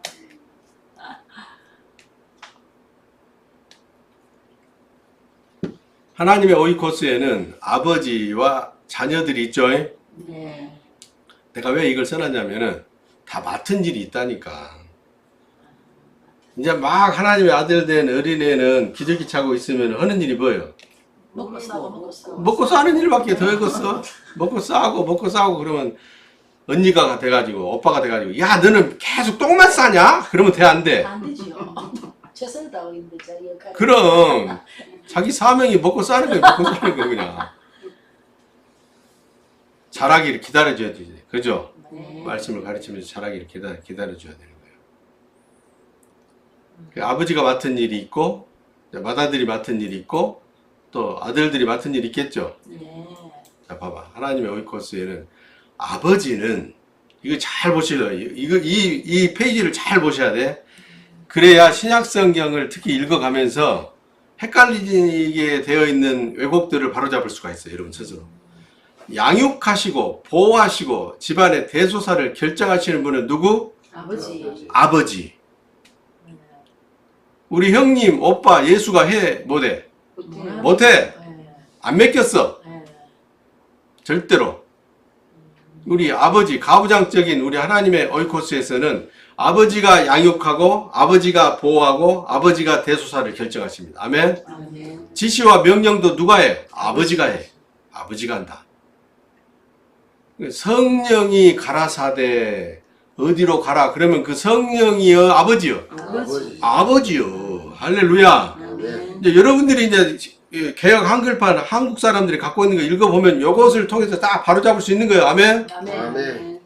하나님의 오이코스에는 아버지와 자녀들이 있죠. 네. 내가 왜 이걸 써놨냐면은 다 맡은 일이 있다니까. 이제 막 하나님의 아들 된 어린애는 기저귀 차고 있으면 하는 일이 뭐예요? 먹고 싸고 먹고 싸고. 먹고 싸는 일밖에 더 해겠어. 먹고 싸고 그러면 언니가 돼가지고 오빠가 돼가지고 야 너는 계속 똥만 싸냐? 그러면 돼 안 돼? 안 되죠. 최선을 다하고 있는데 자기 역할. 그럼 자기 사명이 먹고 싸는 거야. 먹고 싸는 거 그냥. 자라기를 기다려줘야 되지. 그죠? 네. 말씀을 가르치면서 자라기를 기다려줘야 되는 거예요. 그 아버지가 맡은 일이 있고 맏아들이 맡은 일이 있고 또 아들들이 맡은 일이 있겠죠. 네. 자 봐봐. 하나님의 오이코스에는 아버지는 이거 잘 보시려. 이 페이지를 잘 보셔야 돼. 그래야 신약성경을 특히 읽어가면서 헷갈리게 되어 있는 왜곡들을 바로잡을 수가 있어요. 여러분 스스로. 양육하시고 보호하시고 집안의 대소사를 결정하시는 분은 누구? 아버지. 아버지. 우리 형님, 오빠, 예수가 해? 못해? 못해. 네. 안 맡겼어. 네. 절대로. 우리 아버지, 가부장적인 우리 하나님의 오이코스에서는 아버지가 양육하고 아버지가 보호하고 아버지가 대소사를 결정하십니다. 아멘. 아멘. 지시와 명령도 누가 해? 아버지가 해. 아버지가 한다. 성령이 가라사대 어디로 가라 그러면 그 성령이여 아버지요. 아버지. 아버지요. 할렐루야. 아멘. 이제 여러분들이 이제 개역 한글판 한국 사람들이 갖고 있는 거 읽어보면 이것을 통해서 딱 바로잡을 수 있는 거예요. 아멘. 아멘.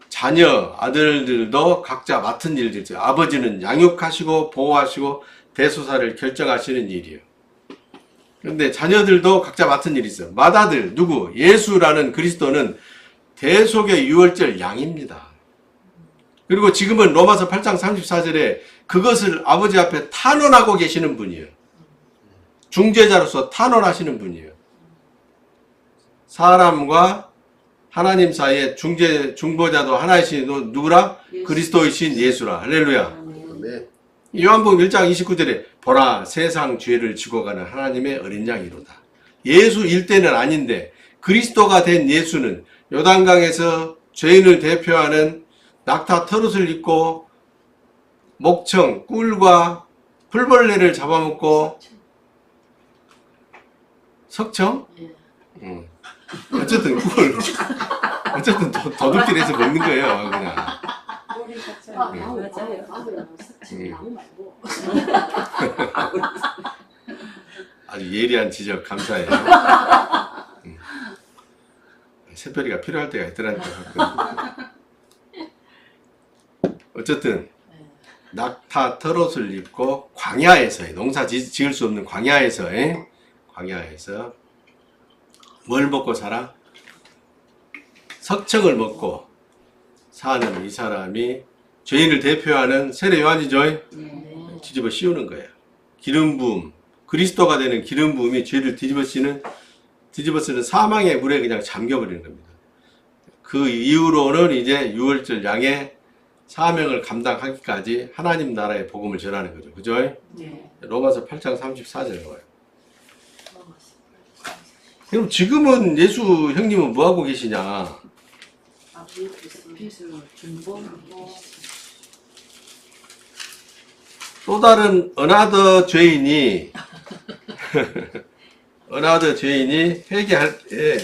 자녀, 아들들도 각자 맡은 일들 있어요. 아버지는 양육하시고 보호하시고 대소사를 결정하시는 일이에요. 그런데 자녀들도 각자 맡은 일이 있어요. 맏아들 누구? 예수라는 그리스도는 대속의 유월절 양입니다. 그리고 지금은 로마서 8장 34절에 그것을 아버지 앞에 탄원하고 계시는 분이에요. 중재자로서 탄원하시는 분이에요. 사람과 하나님 사이에 중보자도 하나이신 누구라? 그리스도이신 예수라. 할렐루야. 아멘. 요한복음 1장 29절에 보라 세상 죄를 지고 가는 하나님의 어린 양이로다. 예수 일대는 아닌데 그리스도가 된 예수는 요단강에서 죄인을 대표하는 낙타 털옷을 입고 목청, 꿀과 풀벌레를 잡아먹고 석청? 예. 어쨌든 꿀. 어쨌든 도둑질해서 먹는 거예요. 그냥. 맞아요. 나무 말고. 아주 예리한 지적 감사해요. 새별이가 필요할 때가 있더라니까. 어쨌든 네. 낙타 털옷을 입고 광야에서 농사 지을 수 없는 광야에서 뭘 먹고 살아? 석청을 먹고 사는 이 사람이 죄인을 대표하는 세례 요한이죠. 네. 뒤집어 씌우는 거예요. 기름 부음, 그리스도가 되는 기름 부음이 죄를 뒤집어 쓰는 사망의 물에 그냥 잠겨버리는 겁니다. 그 이후로는 이제 유월절 양의 사명을 감당하기까지 하나님 나라의 복음을 전하는 거죠. 그죠? 네. 로마서 8장 34절에 나와요. 그럼 지금은 예수 형님은 뭐 하고 계시냐? 아버지 빚을 중보하고 또 다른 어나더 죄인이 회개할 때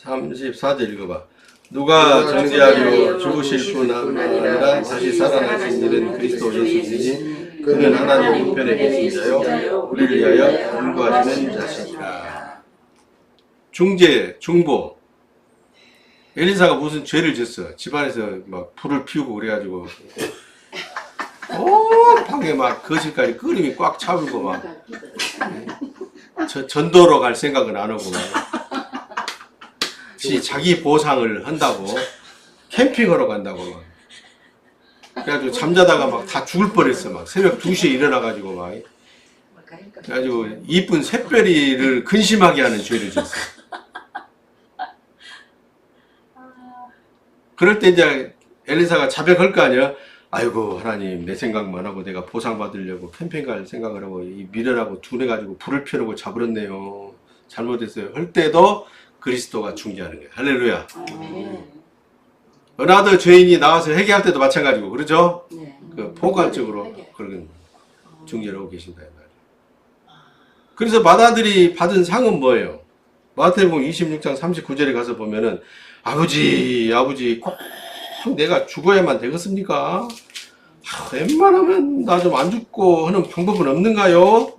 34절 읽어봐. 누가 정죄하려 죽으실 뿐 아니라 다시 살아나신 이는 그리스도 예수이니 그는 하나님 우편에 계신 자요 우리를 위하여 간구하시는 자시니라. 중재, 중보. 엘리사가 무슨 죄를 졌어. 집안에서 막 불을 피우고 그래가지고 방에 막 거실까지 끓임이 꽉 차불고 막 전도로 갈 생각은 안 하고 자기 보상을 한다고 캠핑하러 간다고 막 그래가지고 잠자다가 막 다 죽을 뻔했어. 막 새벽 2시에 일어나가지고 막 그래가지고 이쁜 샛별이를 근심하게 하는 죄를 졌어. 그럴 때 이제 엘리사가 자백할 거 아니야. 아이고 하나님 내 생각만 하고 내가 보상 받으려고 캠핑 갈 생각을 하고 이 미련하고 둔해가지고 불을 펴놓고 자버렸네요. 잘못했어요. 할 때도 그리스도가 중재하는 거예요. 할렐루야. 어나더 죄인이 나와서 회개할 때도 마찬가지고 그러죠. 네. 그 포괄적으로 그런 중재를 하고 계신다 이 말이에요. 그래서 마다들이 받은 상은 뭐예요? 마태복음 26장 39절에 가서 보면은 아버지 꼭 내가 죽어야만 되겠습니까? 웬만하면 나 좀 안 죽고 하는 방법은 없는가요?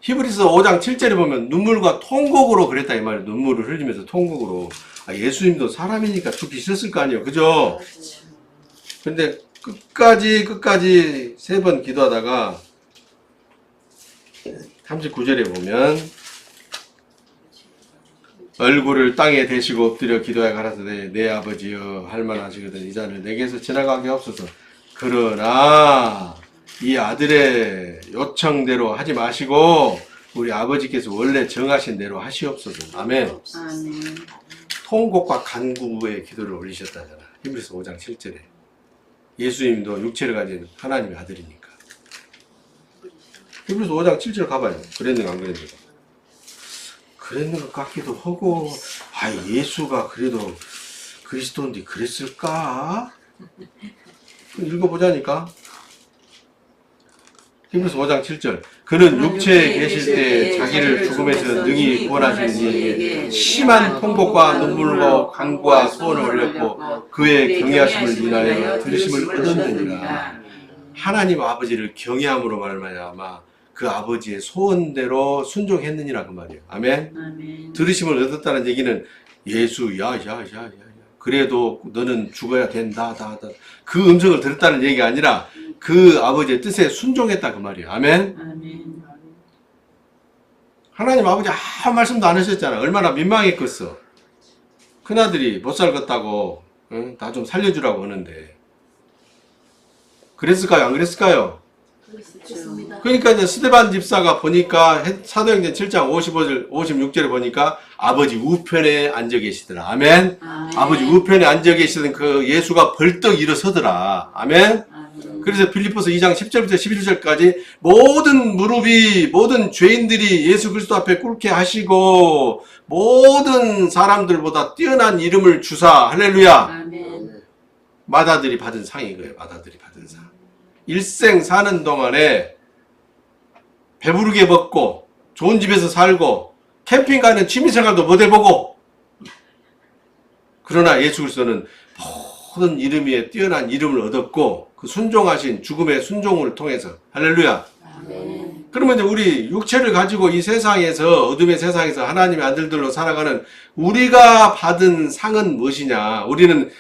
히브리서 5장 7절에 보면 눈물과 통곡으로 그랬다 이 말이에요. 눈물을 흘리면서 통곡으로. 예수님도 사람이니까 죽기 싫었을 거 아니에요. 그죠? 근데 끝까지 3번 기도하다가 39절에 보면 얼굴을 땅에 대시고 엎드려 기도하여 가라사대 내 아버지여 할만하시거든 이 잔을 내게서 지나가게 없어서 그러나 이 아들의 요청대로 하지 마시고 우리 아버지께서 원래 정하신 대로 하시옵소서. 아멘. 통곡과 간구의 기도를 올리셨다잖아. 히브리서 5장 7절에. 예수님도 육체를 가진 하나님의 아들이니까. 히브리서 5장 7절 가봐요. 그랬는가 안 그랬는가. 그랬는 것 같기도 하고 예수가 그래도 그리스도인데 그랬을까? 읽어보자니까. 히브리서 5장 7절 그는 육체에 계실 때 자기를 죽음에서 능히 구원하시는 이에게 심한 통곡과 눈물과 간구와 소원을 올렸고 그의 경외하심을 인하여 들으심을 얻었느니라. 하나님 아버지를 경외함으로 말미암아 그 아버지의 소원대로 순종했느니라 그 말이에요. 아멘. 들으심을 얻었다는 얘기는 예수 야 그래도 너는 죽어야 된다 그 음성을 들었다는 얘기가 아니라 그 아버지의 뜻에 순종했다 그 말이에요. 아멘. 하나님 아버지 아무 말씀도 안 하셨잖아. 얼마나 민망했겠어. 큰아들이 못 살겠다고 나 좀 살려주라고 하는데 그랬을까요? 안 그랬을까요? 그렇습니다. 그러니까 이제 스데반 집사가 보니까 사도행전 7장 55절 56절에 보니까 아버지 우편에 앉아 계시더라. 아멘. 아버지 우편에 앉아 계시던 그 예수가 벌떡 일어서더라. 아멘. 그래서 빌립보서 2장 10절부터 11절까지 모든 무릎이 모든 죄인들이 예수 그리스도 앞에 꿇게 하시고 모든 사람들보다 뛰어난 이름을 주사 할렐루야. 마다들이 받은 상이 거예요. 마다들이 받은 상. 일생 사는 동안에 배부르게 먹고 좋은 집에서 살고 캠핑 가는 취미생활도 못 해보고 그러나 예수 그리스도는 모든 이름 위에 뛰어난 이름을 얻었고 그 순종하신 죽음의 순종을 통해서 할렐루야. 아멘. 그러면 이제 우리 육체를 가지고 이 세상에서 어둠의 세상에서 하나님의 아들들로 살아가는 우리가 받은 상은 무엇이냐? 우리는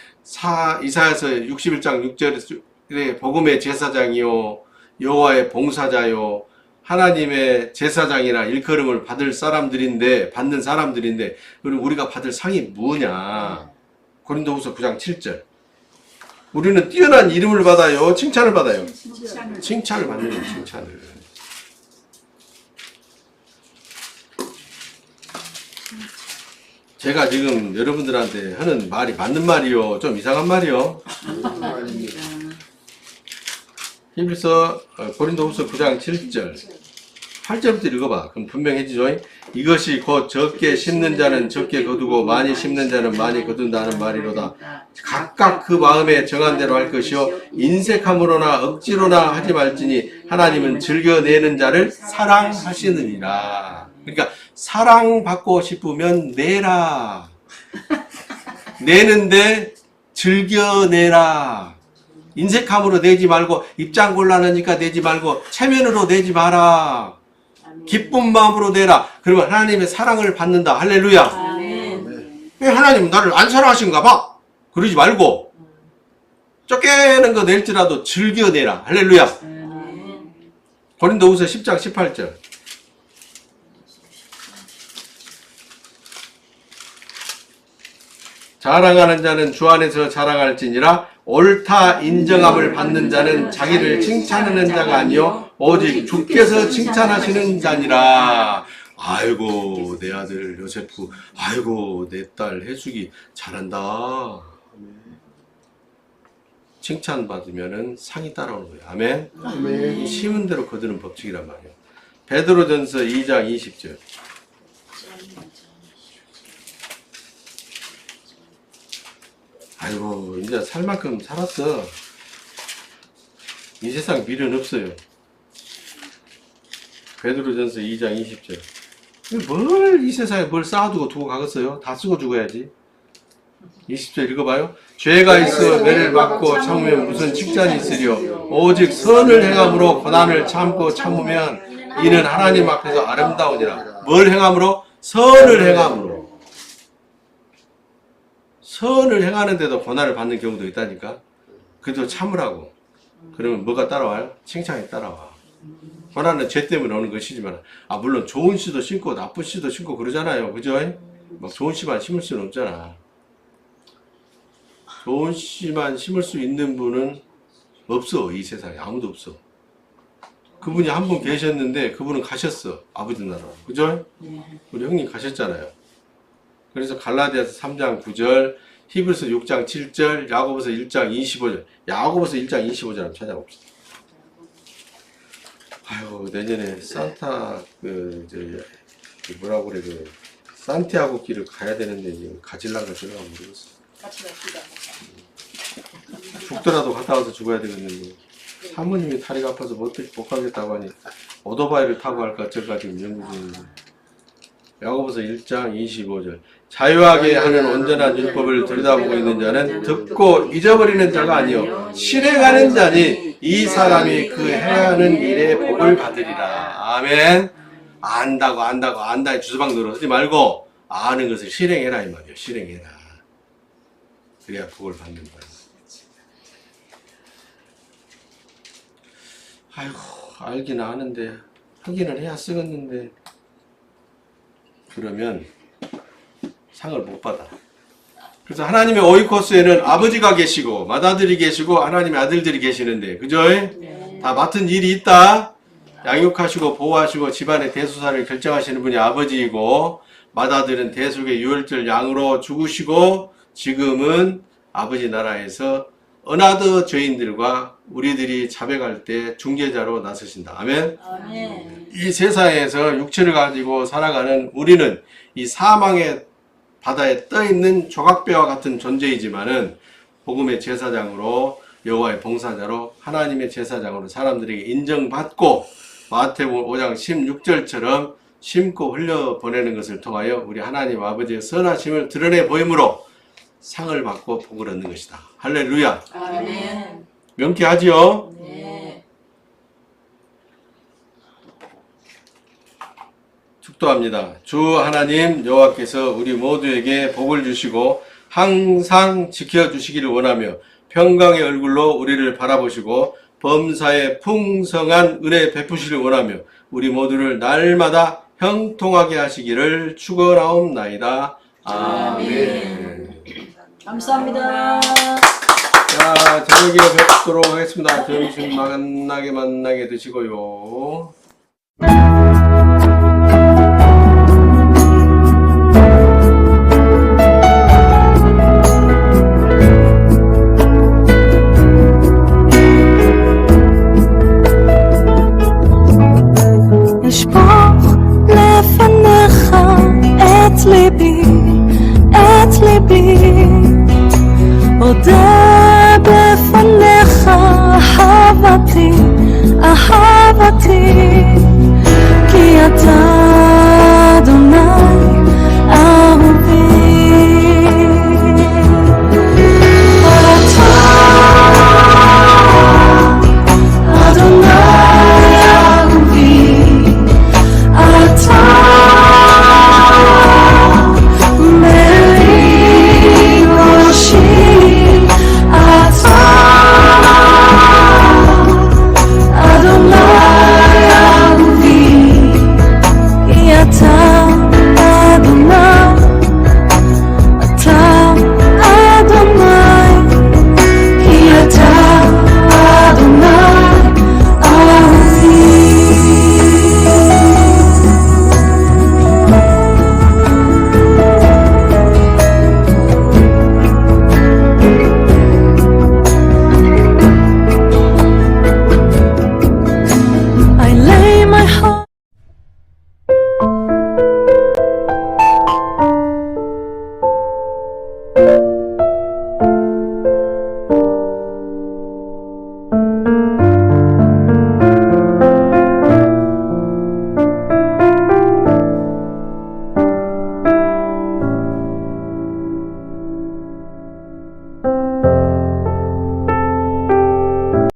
이사야서 61장 6절에 복음의 제사장이요 여호와의 봉사자요 하나님의 제사장이라 일컬음을 받는 사람들인데 그럼 우리가 받을 상이 뭐냐? 고린도후서 9장 7절. 우리는 뛰어난 이름을 받아요, 칭찬을 받아요. 칭찬을 받는 거예요, 칭찬을. 제가 지금 여러분들한테 하는 말이 맞는 말이요, 좀 이상한 말이요. 아닙니다. 히브리서 고린도후서 9장 7절 8절부터 읽어봐. 그럼 분명해지죠. 이것이 곧 적게 심는 자는 적게 거두고 많이 심는 자는 많이 거둔다는 말이로다. 각각 그 마음에 정한 대로 할 것이요 인색함으로나 억지로나 하지 말지니 하나님은 즐겨내는 자를 사랑하시느니라. 그러니까 사랑받고 싶으면 내라. 내는데 즐겨내라. 인색함으로 내지 말고 입장 곤란하니까 내지 말고 체면으로 내지 마라. 기쁜 마음으로 내라. 그러면 하나님의 사랑을 받는다. 할렐루야. 아멘. 왜 하나님 나를 안 사랑하신가 봐. 그러지 말고 쫓겨내는 거 낼지라도 즐겨내라. 할렐루야. 아멘. 고린도후서 10장 18절. 자랑하는 자는 주 안에서 자랑할지니라. 옳다 인정함을 받는 자는 자기를 칭찬하는 자가 아니요 오직 주께서 칭찬하시는 자니라. 아이고 내 아들 요세프, 아이고 내 딸 해숙이 잘한다. 칭찬받으면은 상이 따라오는 거예요. 아멘. 아멘. 심은 대로 거두는 법칙이란 말이에요. 베드로전서 2장 20절. 아이고 이제 살 만큼 살았어. 이 세상 미련 없어요. 베드로전서 2장 20절. 뭘 이 세상에 뭘 쌓아두고 두고 가겠어요? 다 쓰고 죽어야지. 20절 읽어봐요. 죄가 있어 매를 받고 참으면 무슨 칭찬이 있으리요. 오직 선을 행함으로 고난을 참고 참으면 이는 하나님 앞에서 아름다우니라. 뭘 행함으로? 선을 행함으로. 선을 행하는데도 고난을 받는 경우도 있다니까. 그래도 참으라고. 그러면 뭐가 따라와요? 칭찬이 따라와. 고난은 죄 때문에 오는 것이지만, 물론 좋은 씨도 심고 나쁜 씨도 심고 그러잖아요. 그죠? 막 좋은 씨만 심을 수는 없잖아. 좋은 씨만 심을 수 있는 분은 없어. 이 세상에 아무도 없어. 그분이 한 분 계셨는데 그분은 가셨어. 아버지 나라로. 그죠? 우리 형님 가셨잖아요. 그래서 갈라디아서 3장 9절, 히브리서 6장 7절, 야고보서 1장 25절. 야고보서 1장 25절 한번 찾아봅시다. 아유, 내년에 산타 뭐라고 그래, 산티아고 길을 가야 되는데 지금 가질란가 저런가 모르겠어. 같이 갑시다. 죽더라도 갔다 와서 죽어야 되겠는데 사모님이 다리가 아파서 못 가겠다고 하니 오토바이를 타고 갈까 저까 지금 연구 중인데. 야고보서 1장 25절. 자유하게 하는 온전한 율법을 들여다보고 있는 자는 듣고 잊어버리는 자가 아니요 실행하는 자니 이 사람이 그 행하는 일에 복을 받으리라. 아멘. 안다고 주소방 노릇 하지 말고 아는 것을 실행해라 이 말이에요. 실행해라. 그래야 복을 받는 거예요. 아이고 알기는 아는데 하기는 해야 쓰겠는데 그러면 상을 못 받아. 그래서 하나님의 오이코스에는 아버지가 계시고 맏아들이 계시고 하나님의 아들들이 계시는데 그죠? 다 맡은 일이 있다. 양육하시고 보호하시고 집안의 대소사를 결정하시는 분이 아버지이고 맏아들은 대속의 유월절 양으로 죽으시고 지금은 아버지 나라에서 어나더 죄인들과 우리들이 자백할 때 중재자로 나서신다. 아멘. 아멘. 이 세상에서 육체를 가지고 살아가는 우리는 이 사망의 바다에 떠있는 조각배와 같은 존재이지만은 복음의 제사장으로 여호와의 봉사자로 하나님의 제사장으로 사람들에게 인정받고 마태복음 5장 16절처럼 심고 흘려보내는 것을 통하여 우리 하나님 아버지의 선하심을 드러내 보이므로 상을 받고 복을 얻는 것이다. 할렐루야. 아멘. 명쾌하지요? 네. 축도합니다. 주 하나님 여호와께서 우리 모두에게 복을 주시고 항상 지켜주시기를 원하며 평강의 얼굴로 우리를 바라보시고 범사에 풍성한 은혜 베푸시기를 원하며 우리 모두를 날마다 형통하게 하시기를 축원하옵나이다. 아멘. 감사합니다. 자, 저녁에 뵙도록 하겠습니다. 점심 만나게 드시고요.